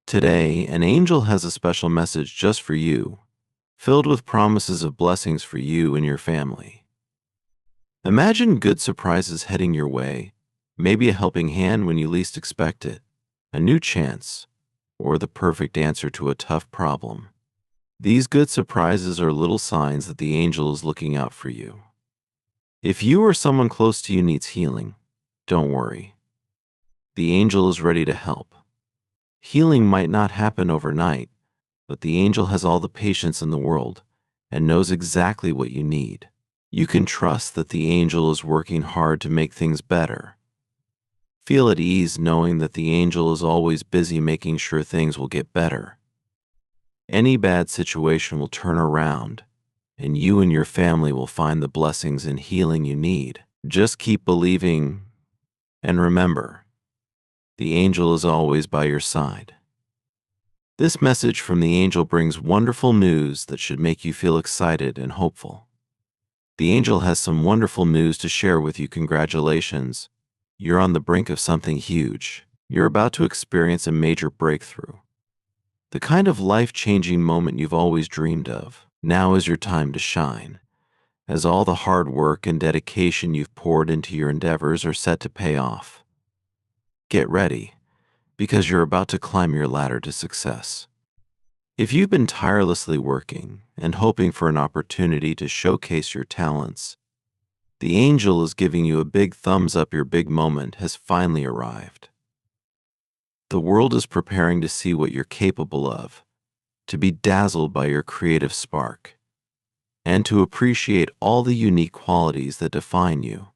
Today, an angel has a special message just for you, filled with promises of blessings for you and your family. Imagine good surprises heading your way, maybe a helping hand when you least expect it, a new chance, or the perfect answer to a tough problem. These good surprises are little signs that the angel is looking out for you. If you or someone close to you needs healing, don't worry. The angel is ready to help. Healing might not happen overnight, but the angel has all the patience in the world and knows exactly what you need. You can trust that the angel is working hard to make things better. Feel at ease knowing that the angel is always busy making sure things will get better. Any bad situation will turn around, and you and your family will find the blessings and healing you need. Just keep believing, and remember, the angel is always by your side. This message from the angel brings wonderful news that should make you feel excited and hopeful. The angel has some wonderful news to share with you. Congratulations. You're on the brink of something huge. You're about to experience a major breakthrough. The kind of life-changing moment you've always dreamed of. Now is your time to shine, as all the hard work and dedication you've poured into your endeavors are set to pay off. Get ready, because you're about to climb your ladder to success. If you've been tirelessly working and hoping for an opportunity to showcase your talents, the angel is giving you a big thumbs up. Your big moment has finally arrived. The world is preparing to see what you're capable of, to be dazzled by your creative spark, and to appreciate all the unique qualities that define you.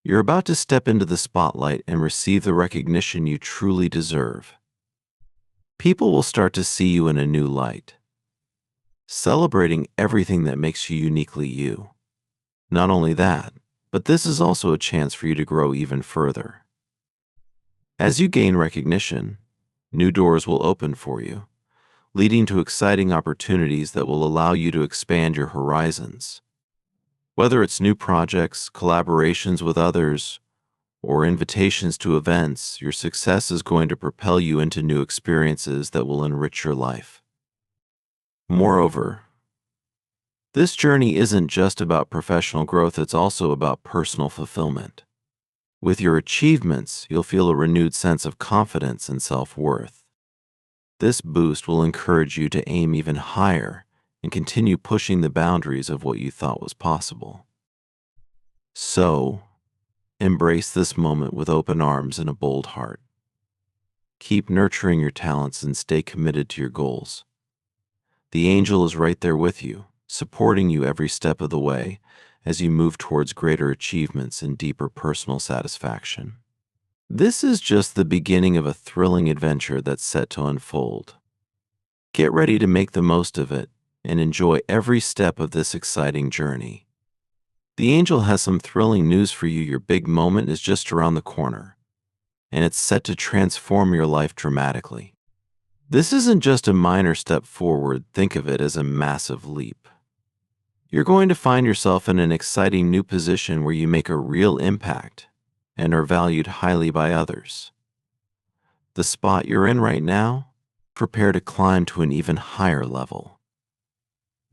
You're about to step into the spotlight and receive the recognition you truly deserve. People will start to see you in a new light, celebrating everything that makes you uniquely you. Not only that, but this is also a chance for you to grow even further. As you gain recognition, new doors will open for you, leading to exciting opportunities that will allow you to expand your horizons. Whether it's new projects, collaborations with others, or invitations to events, your success is going to propel you into new experiences that will enrich your life. Moreover, this journey isn't just about professional growth, it's also about personal fulfillment. With your achievements, you'll feel a renewed sense of confidence and self-worth. This boost will encourage you to aim even higher and continue pushing the boundaries of what you thought was possible. So, embrace this moment with open arms and a bold heart. Keep nurturing your talents and stay committed to your goals. The angel is right there with you, supporting you every step of the way as you move towards greater achievements and deeper personal satisfaction. This is just the beginning of a thrilling adventure that's set to unfold. Get ready to make the most of it and enjoy every step of this exciting journey. The angel has some thrilling news for you. Your big moment is just around the corner, and it's set to transform your life dramatically. This isn't just a minor step forward, think of it as a massive leap. You're going to find yourself in an exciting new position where you make a real impact and are valued highly by others. The spot you're in right now, prepare to climb to an even higher level.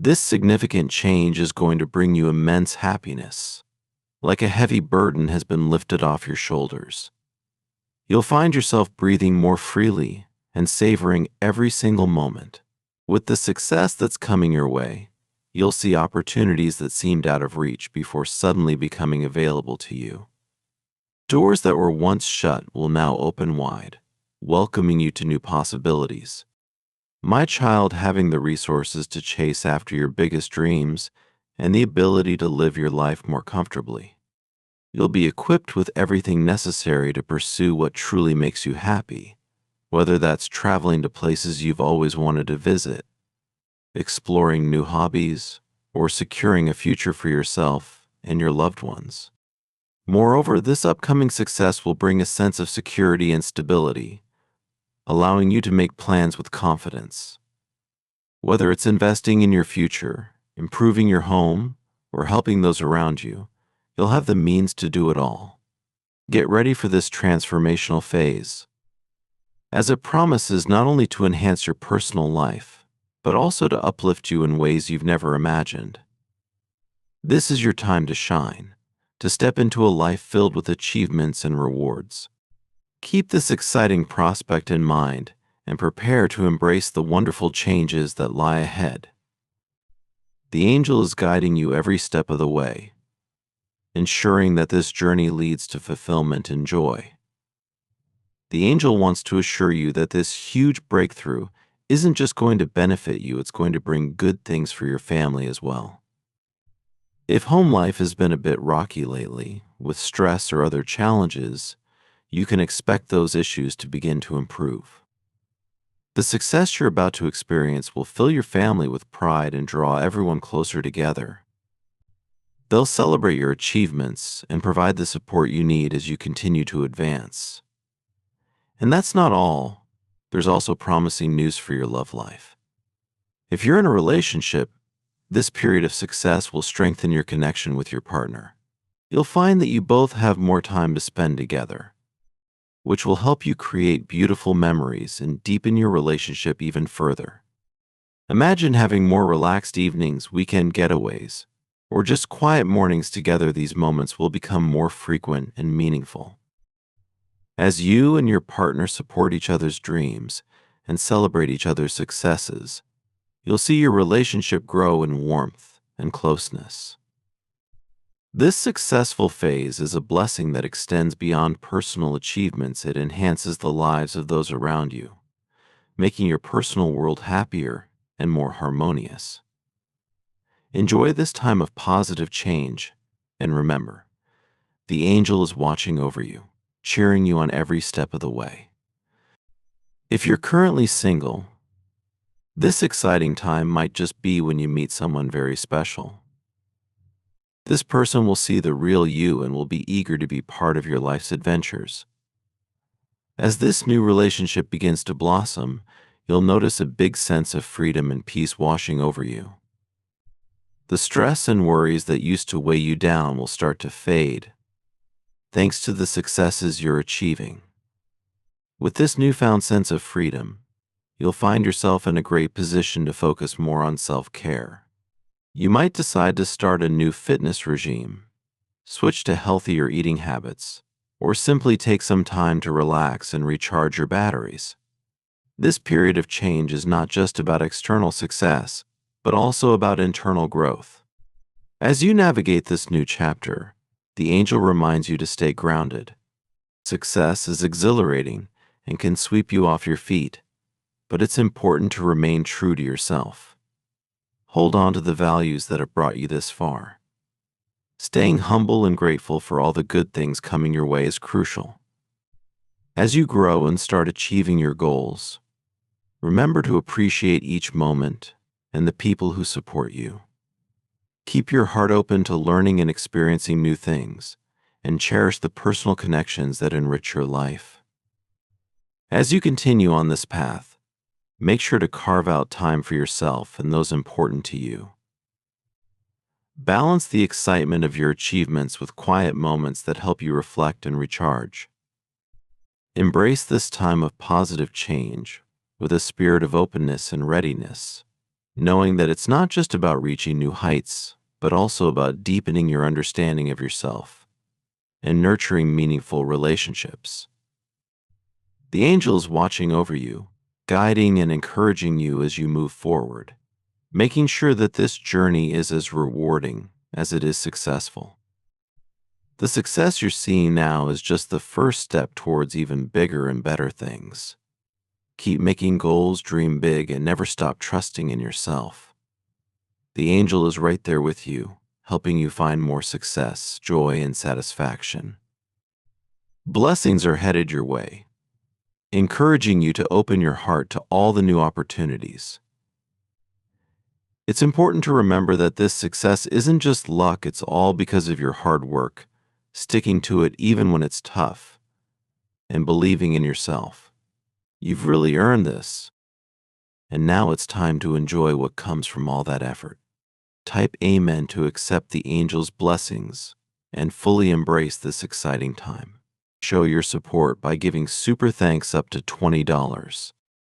This significant change is going to bring you immense happiness, like a heavy burden has been lifted off your shoulders. You'll find yourself breathing more freely and savoring every single moment. With the success that's coming your way, you'll see opportunities that seemed out of reach before suddenly becoming available to you. Doors that were once shut will now open wide, welcoming you to new possibilities. My child, having the resources to chase after your biggest dreams and the ability to live your life more comfortably. You'll be equipped with everything necessary to pursue what truly makes you happy, whether that's traveling to places you've always wanted to visit, exploring new hobbies, or securing a future for yourself and your loved ones. Moreover, this upcoming success will bring a sense of security and stability, allowing you to make plans with confidence. Whether it's investing in your future, improving your home, or helping those around you, you'll have the means to do it all. Get ready for this transformational phase. as it promises not only to enhance your personal life, but also to uplift you in ways you've never imagined. This is your time to shine, to step into a life filled with achievements and rewards. Keep this exciting prospect in mind and prepare to embrace the wonderful changes that lie ahead. The angel is guiding you every step of the way, ensuring that this journey leads to fulfillment and joy. The angel wants to assure you that this huge breakthrough isn't just going to benefit you, it's going to bring good things for your family as well. If home life has been a bit rocky lately, with stress or other challenges, you can expect those issues to begin to improve. The success you're about to experience will fill your family with pride and draw everyone closer together. They'll celebrate your achievements and provide the support you need as you continue to advance. And that's not all. There's also promising news for your love life. If you're in a relationship, this period of success will strengthen your connection with your partner. You'll find that you both have more time to spend together, which will help you create beautiful memories and deepen your relationship even further. Imagine having more relaxed evenings, weekend getaways, or just quiet mornings together. These moments will become more frequent and meaningful. As you and your partner support each other's dreams and celebrate each other's successes, you'll see your relationship grow in warmth and closeness. This successful phase is a blessing that extends beyond personal achievements. It enhances the lives of those around you, making your personal world happier and more harmonious. Enjoy this time of positive change, and remember, the angel is watching over you, cheering you on every step of the way. If you're currently single, this exciting time might just be when you meet someone very special. This person will see the real you and will be eager to be part of your life's adventures. As this new relationship begins to blossom, you'll notice a big sense of freedom and peace washing over you. The stress and worries that used to weigh you down will start to fade, thanks to the successes you're achieving. With this newfound sense of freedom, you'll find yourself in a great position to focus more on self-care. You might decide to start a new fitness regime, switch to healthier eating habits, or simply take some time to relax and recharge your batteries. This period of change is not just about external success, but also about internal growth. As you navigate this new chapter, the angel reminds you to stay grounded. Success is exhilarating and can sweep you off your feet, but it's important to remain true to yourself. Hold on to the values that have brought you this far. Staying humble and grateful for all the good things coming your way is crucial. As you grow and start achieving your goals, remember to appreciate each moment and the people who support you. Keep your heart open to learning and experiencing new things, and cherish the personal connections that enrich your life. As you continue on this path, make sure to carve out time for yourself and those important to you. Balance the excitement of your achievements with quiet moments that help you reflect and recharge. Embrace this time of positive change with a spirit of openness and readiness, knowing that it's not just about reaching new heights, but also about deepening your understanding of yourself and nurturing meaningful relationships. The angel is watching over you, guiding and encouraging you as you move forward, making sure that this journey is as rewarding as it is successful. The success you're seeing now is just the first step towards even bigger and better things. Keep making goals, dream big, and never stop trusting in yourself. The angel is right there with you, helping you find more success, joy, and satisfaction. Blessings are headed your way, encouraging you to open your heart to all the new opportunities. It's important to remember that this success isn't just luck, it's all because of your hard work, sticking to it even when it's tough, and believing in yourself. You've really earned this, and now it's time to enjoy what comes from all that effort. Type Amen to accept the angel's blessings and fully embrace this exciting time. Show your support by giving super thanks up to $20.